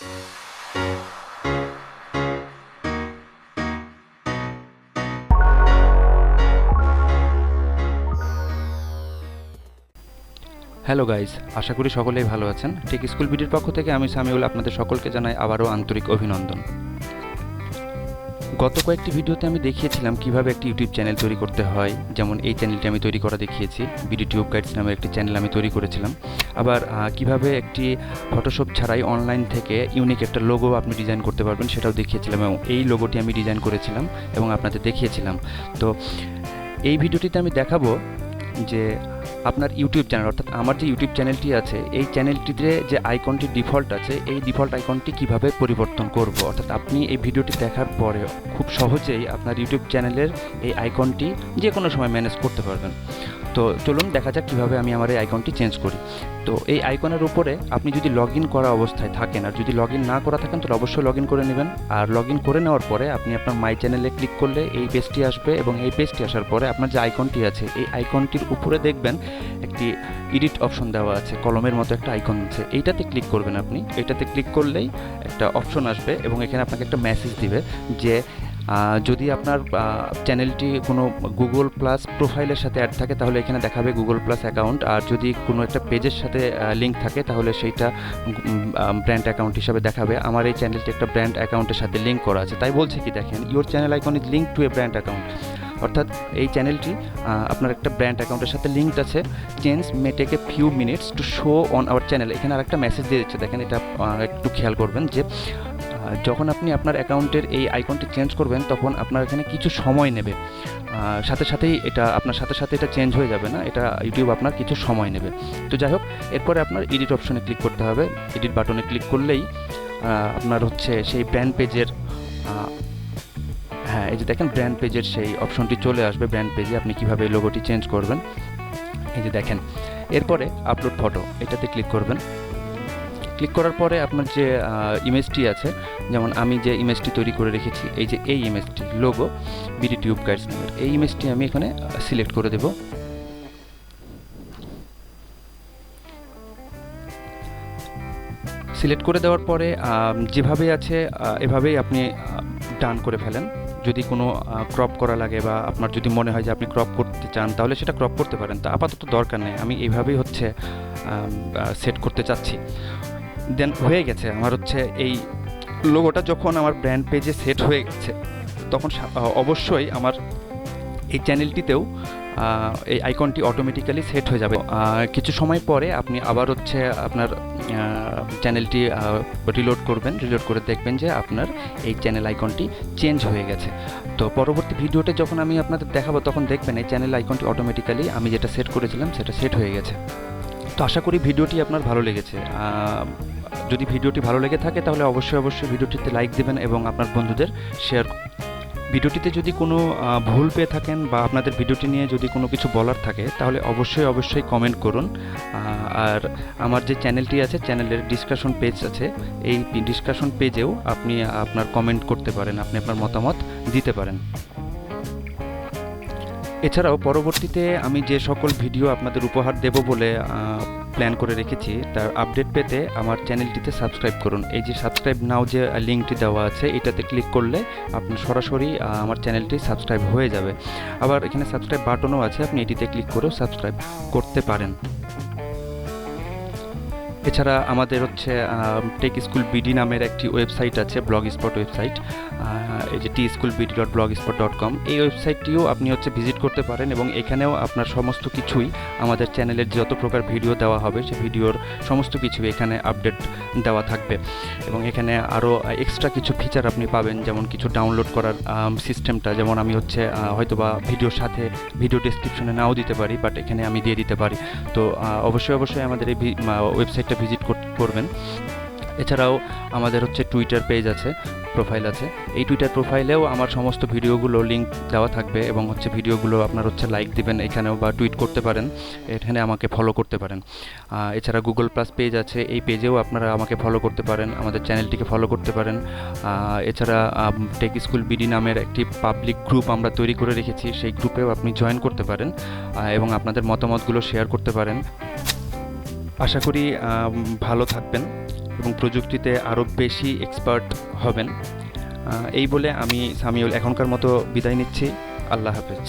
Hello guys, আশা করি সকলেই ভালো আছেন। টেক স্কুল বিডির পক্ষ থেকে আমি সামিউল আপনাদের সকলকে জানাই আবারও আন্তরিক অভিনন্দন। গত কয়েকটি ভিডিওতে আমি দেখিয়েছিলাম কিভাবে একটি ইউটিউব চ্যানেল তৈরি করতে হয়। যেমন এই চ্যানেলটি আমি তৈরি করা দেখিয়েছি, বিডি টিউব গাইডস নামে একটি চ্যানেল আমি তৈরি করেছিলাম। আবার কিভাবে একটি ফটোশপ ছাড়াই অনলাইন থেকে ইউনিক একটা লোগো আপনি ডিজাইন করতে পারবেন সেটাও দেখিয়েছিলাম, এবং এই লোগোটি আমি ডিজাইন করেছিলাম এবং আপনাদের দেখিয়েছিলাম। তো এই ভিডিওটিতে আমি দেখাবো যে আপনার ইউটিউব চ্যানেল, অর্থাৎ আমার যে ইউটিউব চ্যানেলটি আছে এই চ্যানেলটিতে যে আইকনটি ডিফল্ট আছে এই ডিফল্ট আইকনটি কিভাবে পরিবর্তন করব। অর্থাৎ আপনি এই ভিডিওটি দেখার পরে খুব সহজেই আপনার ইউটিউব চ্যানেলের এই আইকনটি যে কোনো সময় ম্যানেজ করতে পারবেন। তো চলুন দেখা যাক কীভাবে আমি আমার এই আইকনটি চেঞ্জ করি। তো এই আইকনের উপরে আপনি যদি লগ ইন করা অবস্থায় থাকেন, আর যদি লগ ইন না করা থাকেন তাহলে অবশ্যই লগ ইন করে নেবেন। আর লগ ইন করে নেওয়ার পরে আপনি আপনার মাই চ্যানেলে ক্লিক করলে এই পেজটি আসবে, এবং এই পেজটি আসার পরে আপনার যে আইকনটি আছে এই আইকনটির উপরে দেখবেন একটি এডিট অপশন দেওয়া আছে, কলমের মতো একটা আইকন আছে, এইটাতে ক্লিক করবেন। আপনি এইটাতে ক্লিক করলেই একটা অপশন আসবে এবং এখানে আপনাকে একটা মেসেজ দিবে যে যদি আপনার চ্যানেলটি কোনো গুগল প্লাস প্রোফাইলের সাথে অ্যাড থাকে তাহলে এখানে দেখাবে গুগল প্লাস অ্যাকাউন্ট, আর যদি কোনো একটা পেজের সাথে লিঙ্ক থাকে তাহলে সেইটা ব্র্যান্ড অ্যাকাউন্ট হিসাবে দেখাবে। আমার এই চ্যানেলটি একটা ব্র্যান্ড অ্যাকাউন্টের সাথে লিঙ্ক করা আছে, তাই বলছে কি দেখেন, your channel icon is link to A brand account. অর্থাৎ এই চ্যানেলটি আপনার একটা ব্র্যান্ড অ্যাকাউন্টের সাথে লিঙ্কড আছে। Change may take a few minutes to show on our channel. এখানে আরেকটা মেসেজ দিয়ে দিচ্ছে, দেখেন এটা একটু খেয়াল করবেন যে যখন আপনি আপনার অ্যাকাউন্টের এই আইকনটি চেঞ্জ করবেন তখন আপনার এখানে কিছু সময় নেবে, সাথে সাথেই এটা আপনার সাথে সাথে এটা চেঞ্জ হয়ে যাবে না, এটা ইউটিউব আপনার কিছু সময় নেবে। তো যাই হোক, এরপরে আপনার এডিট অপশনে ক্লিক করতে হবে। এডিট বাটনে ক্লিক করলেই আপনার হচ্ছে সেই ব্র্যান্ড পেজের এই যে দেখেন ব্র্যান্ড পেজের সেই অপশনটি চলে আসবে। ব্র্যান্ড পেজে আপনি কীভাবে এই লোগোটি চেঞ্জ করবেন এই যে দেখেন। এরপরে আপলোড ফটো, এটাতে ক্লিক করবেন। ক্লিক করার পরে আপনার যে ইমেজটি আছে, যেমন আমি যে ইমেজটি তৈরি করে রেখেছি এই যে এই ইমেজটি লোগো বিডি টিউব গাইডস নামের, এই ইমেজটি আমি এখানে সিলেক্ট করে দেব। সিলেক্ট করে দেওয়ার পরে যেভাবে আছে এভাবেই আপনি ডান করে ফেলেন। যদি কোনো ক্রপ করা লাগে বা আপনার যদি মনে হয় যে আপনি ক্রপ করতে চান তাহলে সেটা ক্রপ করতে পারেন, তা আপাতত দরকার নেই, আমি এইভাবেই হচ্ছে সেট করতে চাচ্ছি। দেন হয়ে গেছে আমার হচ্ছে এই লোগোটা। যখন আমার ব্র্যান্ড পেজে সেট হয়ে গেছে তখন অবশ্যই আমার এই চ্যানেলটিতেও এই আইকনটি অটোমেটিক্যালি সেট হয়ে যাবে। কিছু সময় পরে আপনি আবার হচ্ছে আপনার চ্যানেলটি রিলোড করবেন, রিলোড করে দেখবেন যে আপনার এই চ্যানেল আইকনটি চেঞ্জ হয়ে গেছে। তো পরবর্তী ভিডিওতে যখন আমি আপনাদের দেখাবো তখন দেখবেন এই চ্যানেল আইকনটি অটোমেটিক্যালি আমি যেটা সেট করেছিলাম সেটা সেট হয়ে গেছে। তো আশা করি ভিডিওটি আপনার ভালো লেগেছে। যদি ভিডিওটি ভালো লেগে থাকে তাহলে অবশ্যই ভিডিওটিতে লাইক দেবেন এবং আপনার বন্ধুদের শেয়ার। ভিডিওটিতে যদি কোনো ভুল পেয়ে থাকেন বা আপনাদের ভিডিওটি নিয়ে যদি কোনো কিছু বলার থাকে তাহলে অবশ্যই কমেন্ট করুন। আর আমার যে চ্যানেলটি আছে চ্যানেলের ডিসকাশন পেজ আছে, এই ডিসকাশন পেজেও আপনি আপনার কমেন্ট করতে পারেন, আপনি আপনার মতামত দিতে পারেন। এছাড়াও পরবর্তীতে আমি যে সকল ভিডিও আপনাদের উপহার দেব বলে প্ল্যান করে রেখেছি তার আপডেট পেতে আমার চ্যানেলটিতে সাবস্ক্রাইব করুন। এই যে সাবস্ক্রাইব নাও যে লিঙ্কটি দেওয়া আছে এটাতে ক্লিক করলে আপনি সরাসরি আমার চ্যানেলটি সাবস্ক্রাইব হয়ে যাবে। আবার এখানে সাবস্ক্রাইব বাটনও আছে, আপনি এটিতে ক্লিক করেও সাবস্ক্রাইব করতে পারেন। এছাড়া আমাদের হচ্ছে টেক স্কুল বিডি নামের একটি ওয়েবসাইট আছে, ব্লগ স্পট ওয়েবসাইট, এই যে tschoolbd.blogspot.com, এই ওয়েবসাইটটিও আপনি হচ্ছে ভিজিট করতে পারেন এবং এখানেও আপনার সমস্ত কিছুই আমাদের চ্যানেলের যত প্রকার ভিডিও দেওয়া হবে সেই ভিডিওর সমস্ত কিছুই এখানে আপডেট দেওয়া থাকবে। এবং এখানে আরও এক্সট্রা কিছু ফিচার আপনি পাবেন, যেমন কিছু ডাউনলোড করার সিস্টেমটা, যেমন আমি হচ্ছে হয়তোবা ভিডিওর সাথে ভিডিও ডেসক্রিপশনে নাও দিতে পারি, বাট এখানে আমি দিয়ে দিতে পারি। তো অবশ্যই আমাদের এই ওয়েবসাইটটা ভিজিট করবেন। এছাড়াও আমাদের হচ্ছে টুইটার পেজ আছে, প্রোফাইল আছে। এই টুইটার প্রোফাইলেও আমার সমস্ত ভিডিওগুলো লিঙ্ক দেওয়া থাকবে এবং হচ্ছে ভিডিওগুলো আপনার হচ্ছে লাইক দিবেন এখানেও বা টুইট করতে পারেন, এখানে আমাকে ফলো করতে পারেন। এছাড়া গুগল প্লাস পেজ আছে, এই পেজেও আপনারা আমাকে ফলো করতে পারেন, আমাদের চ্যানেলটিকে ফলো করতে পারেন। এছাড়া টেক স্কুল বিডি নামের একটি পাবলিক গ্রুপ আমরা তৈরি করে রেখেছি, সেই গ্রুপেও আপনি জয়েন করতে পারেন এবং আপনাদের মতামতগুলো শেয়ার করতে পারেন। আশা করি ভালো থাকবেন। এবং প্রযুক্তিতে আরও বেশি এক্সপার্ট হবেন। এই বলে আমি সামিউল এখনকার মতো বিদায় নিচ্ছি। আল্লাহ হাফেজ।